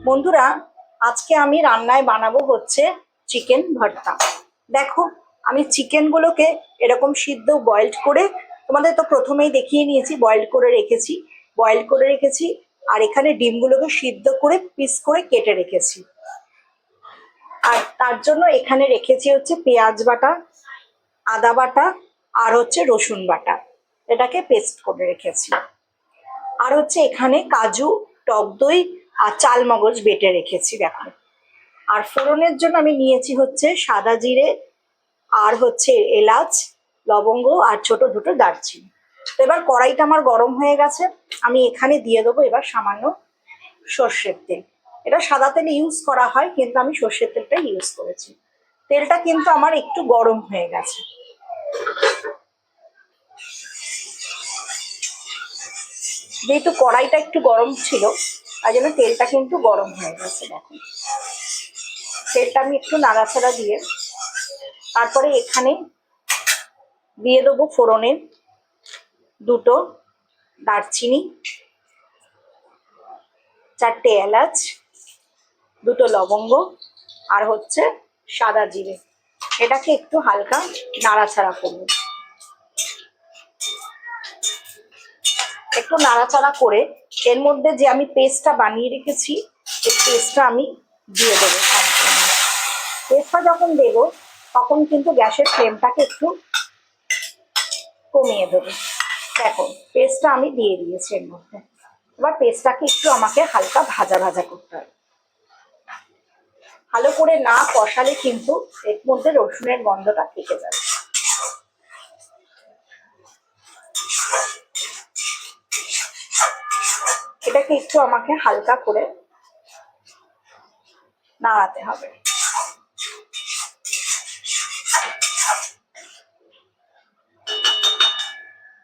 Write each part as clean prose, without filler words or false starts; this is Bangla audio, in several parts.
বন্ধুরা, আজকে আমি রান্নায় বানাবো হচ্ছে চিকেন ভর্তা। দেখো, আমি চিকেনগুলোকে এরকম সিদ্ধ বয়েলড করে, তোমাদের তো প্রথমেই দেখিয়ে নিয়েছি, বয়েলড করে রেখেছি। আর এখানে ডিমগুলোকে সিদ্ধ করে পিস করে কেটে রেখেছি। আর তার জন্য এখানে রেখেছি হচ্ছে পেঁয়াজ বাটা, আদা বাটা আর হচ্ছে রসুন বাটা, এটাকে পেস্ট করে রেখেছি। আর হচ্ছে এখানে কাজু, টক দই আর চাল মগজ বেটে রেখেছি দেখো। আর ফোড়নের জন্য আমি নিয়েছি হচ্ছে সাদা জিরে আর হচ্ছে এলাচ, লবঙ্গ আর ছোট দুটো দারচিনি। তো এবার কড়াইটা আমার গরম হয়ে গেছে, আমি এখানে দিয়ে দেবো এবার সামান্য সর্ষের তেল। এটা সাদা তেল ইউজ করা হয়, কিন্তু আমি সর্ষের তেলটা ইউজ করেছি। তেলটা কিন্তু আমার একটু গরম হয়ে গেছে। যেহেতু কড়াইটা একটু গরম ছিল, তাই জন্য তেলটা কিন্তু গরম হয়ে গেছে। দেখো, তেলটা আমি একটু নাড়াচাড়া দিয়ে তারপরে এখানে দিয়ে দেবো ফোড়নের দুটো দারচিনি, চারটে এলাচ, দুটো লবঙ্গ আর হচ্ছে সাদা জিরে। এটাকে একটু হালকা নাড়াচাড়া করব। একটু নাড়াচাড়া করে এর মধ্যে যে আমি পেস্টটা বানিয়ে রেখেছি, এই পেস্টটা আমি দিয়ে দেবো। পেস্টটা যখন দেব তখন কিন্তু গ্যাসের ফ্লেমটাকে একটু কমিয়ে দেবো। দেখো, পেস্টটা আমি দিয়ে দিয়েছি এর মধ্যে। এবার পেস্টটাকে একটু আমাকে হালকা ভাজা ভাজা করতে হবে। ভালো করে না কষালে কিন্তু এর মধ্যে রসুনের গন্ধটা থেকে যাবে। এটাকে একটু আমাকে হালকা করে নাড়াতে হবে।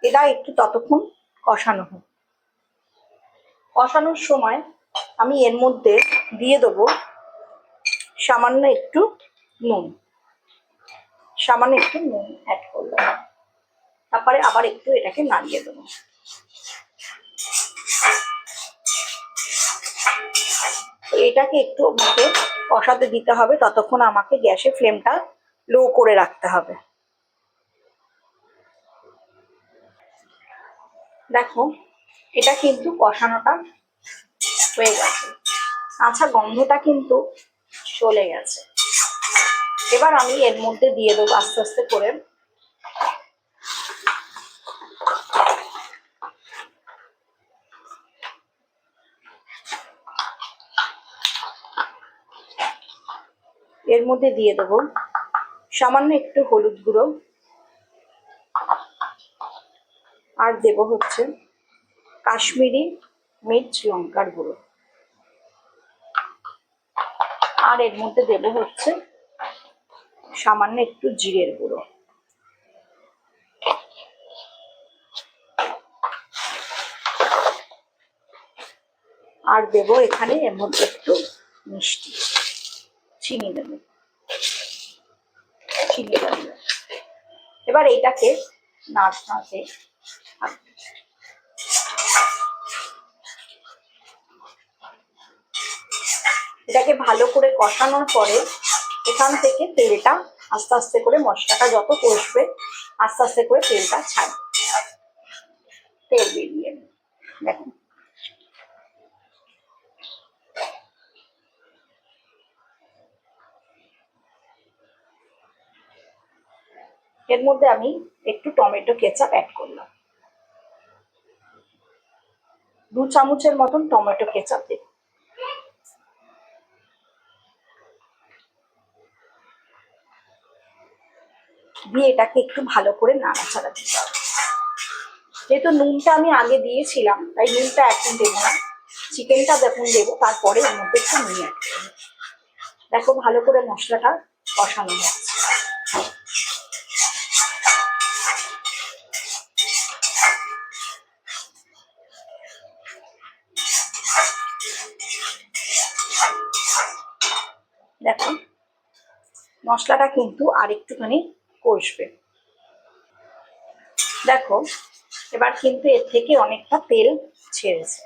এটা একটু ততক্ষণ কষানো হোক। কষানোর সময় আমি এর মধ্যে দিয়ে দেবো সামান্য একটু নুন। সামান্য একটু নুন অ্যাড করলাম। তারপরে আবার একটু এটাকে নাড়িয়ে দেবো। এটাকে একটু আমাকে কষাতে দিতে হবে, ততক্ষণ আমাকে গ্যাসের ফ্লেমটা লো করে রাখতে হবে। দেখো, এটা কিন্তু কষানোটা হয়ে গেছে, কাঁচা গন্ধটা কিন্তু চলে গেছে। এবার আমি এর মধ্যে দিয়ে দেবো আস্তে আস্তে করে এর মধ্যে দিয়ে দেবো সামান্য একটু হলুদ গুঁড়ো, আর দেবো হচ্ছে কাশ্মীরি মির্চ লঙ্কার গুঁড়ো, আর এর মধ্যে দেবো হচ্ছে সামান্য একটু জিরের গুঁড়ো, আর দেবো এখানে এর মধ্যে একটু মিষ্টি, চিনি দেবো। এবার এইটাকে নাড়তে এটাকে ভালো করে কষানোর পরে এখান থেকে তেলটা আস্তে আস্তে করে, মশলাটা যত কষবে আস্তে আস্তে করে তেলটা ছাড়বে, তেল বেরিয়ে দেখুন। এর মধ্যে আমি একটু টমেটো কেচাপ অ্যাড করলাম, 2 চামচের মতন টমেটো কেচাপ দেব। দিয়ে এটাকে একটু ভালো করে নাড়াচাড়া দিতে হবে। যেহেতু নুনটা আমি আগে দিয়েছিলাম তাই নুনটা এখন দেবো না, চিকেনটা যখন দেবো তারপরে এর মধ্যে একটু নুন অ্যাড করবো। দেখো ভালো করে মশলাটা কষানো হচ্ছে। দেখো মশলাটা কিন্তু আর একটুখানি কষবে। দেখো এবার কিন্তু এর থেকে অনেকটা তেল ছেড়েছে,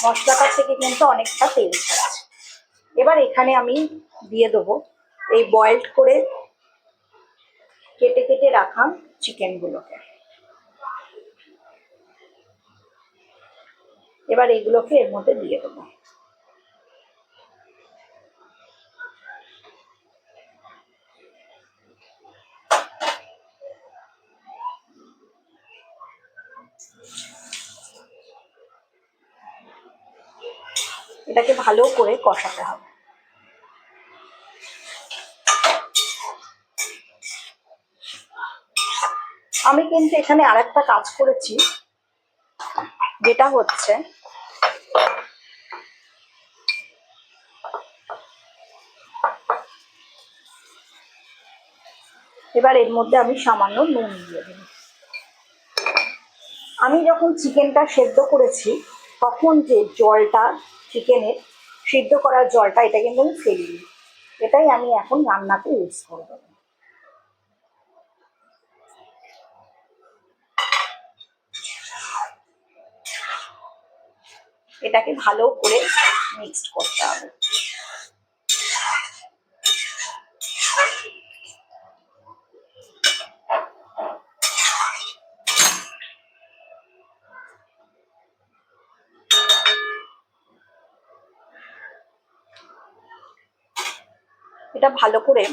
মশলাটার থেকে কিন্তু অনেকটা তেল ছাড়ছে। এবার এখানে আমি দিয়ে দেবো এই বয়েলড করে কেটে কেটে রাখা চিকেনগুলোকে। এবার এগুলোকে এর মধ্যে দিয়ে দেবো। এটাকে ভালো করে কষাতে হবে। আমি কিন্তু এখানে আরেকটা কাজ করেছি, যেটা হচ্ছে এবার এর মধ্যে আমি সামান্য নুন দিয়ে দেব। আমি যখন চিকেনটা সেদ্ধ করেছি তখন যে জলটা, চিকেনের সিদ্ধ করার জলটা, এটা কিন্তু আমি ফেলিনি, এটাই আমি এখন রান্নাতে ইউজ করব। এটাকে ভালো করে মিক্সড করতে হবে। এটা ভালো করে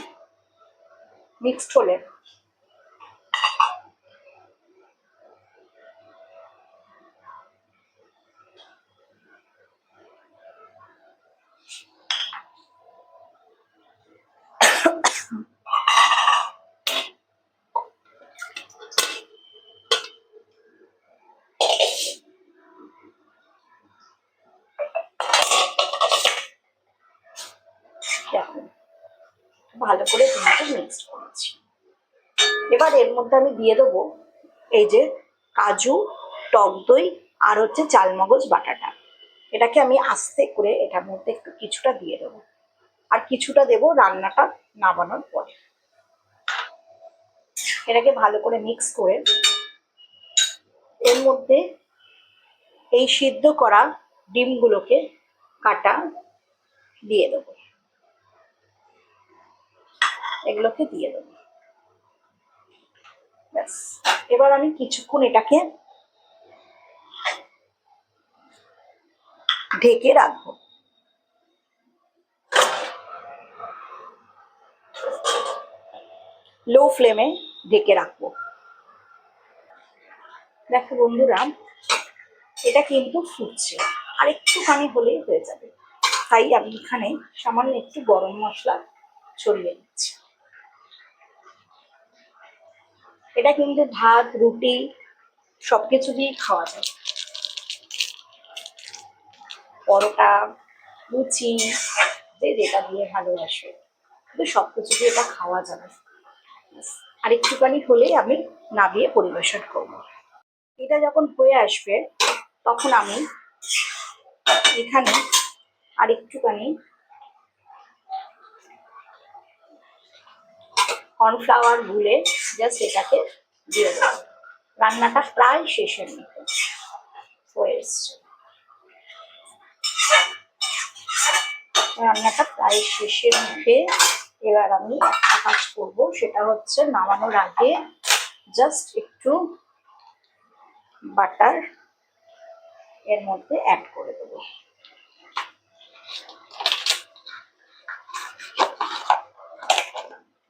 মিক্সড হলে দেখুন ভালো করে তোমাকে মিক্সড করেছি। এবার এর মধ্যে আমি দিয়ে দেবো এই যে কাজু, টক দই আর হচ্ছে চালমগজ বাটাটা। এটাকে আমি আস্তে করে এটার মধ্যে একটু কিছুটা দিয়ে দেবো, আর কিছুটা দেবো রান্নাটা নামানোর পরে। এটাকে ভালো করে মিক্স করে এর মধ্যে এই সিদ্ধ করা ডিমগুলোকে কাটা দিয়ে দেবো, এগুলোকে দিয়ে দেবো। ব্যাস, এবার আমি কিছুক্ষণ এটাকে ঢেকে রাখবো। লো ফ্লেমে ঢেকে রাখবো। দেখো বন্ধুরা, এটা কিন্তু ফুটছে, আর একটুখানি হলেই হয়ে যাবে। তাই আমি এখানে সামান্য একটু গরম মশলা ছড়িয়ে দিচ্ছি। এটা কিন্তু ভাত, রুটি সবকিছু দিয়েই খাওয়া যায়, পরোটা, লুচি, যে যেটা দিয়ে ভালোবাসে, কিন্তু সবকিছু দিয়ে এটা খাওয়া যাবে। আর একটুখানি হলেই আমি নামিয়ে পরিবেশন করবো। এটা যখন হয়ে আসবে তখন আমি এখানে আর একটুখানি কর্নফ্লাওয়ার গুলে জাস্ট এটাকে দিয়ে দেবো। রান্নাটা প্রায় শেষের মতো হয়ে এসছে। রান্নাটা প্রায় শেষের মুখে। এবার আমি একটা কাজ করবো, সেটা হচ্ছে নামানোর আগে জাস্ট একটু বাটার এর মধ্যে অ্যাড করে দেবো।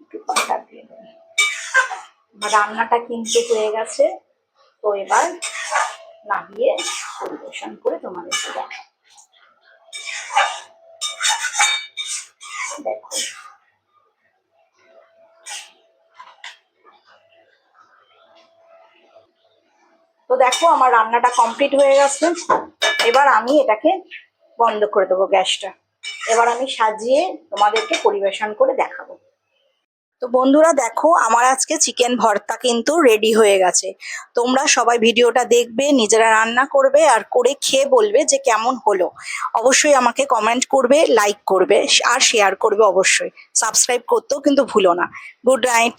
একটু বাটার দিয়ে দেবো। রান্নাটা কিন্তু হয়ে গেছে, তো এবার নামিয়ে পরিবেশন করে তোমাদেরকে দেখাবো। দেখো তো দেখো আমার রান্নাটা কমপ্লিট হয়ে গেছে। এবার আমি এটাকে বন্ধ করে দেবো গ্যাসটা। এবার আমি সাজিয়ে তোমাদেরকে পরিবেশন করে দেখাবো। তো বন্ধুরা দেখো আমার আজকে চিকেন ভর্তা কিন্তু রেডি হয়ে গেছে। তোমরা সবাই ভিডিওটা দেখবে, নিজেরা রান্না করবে আর করে খেয়ে বলবে যে কেমন হলো। অবশ্যই আমাকে কমেন্ট করবে, লাইক করবে আর শেয়ার করবে অবশ্যই। সাবস্ক্রাইব করতেও কিন্তু ভুলো না। Good night.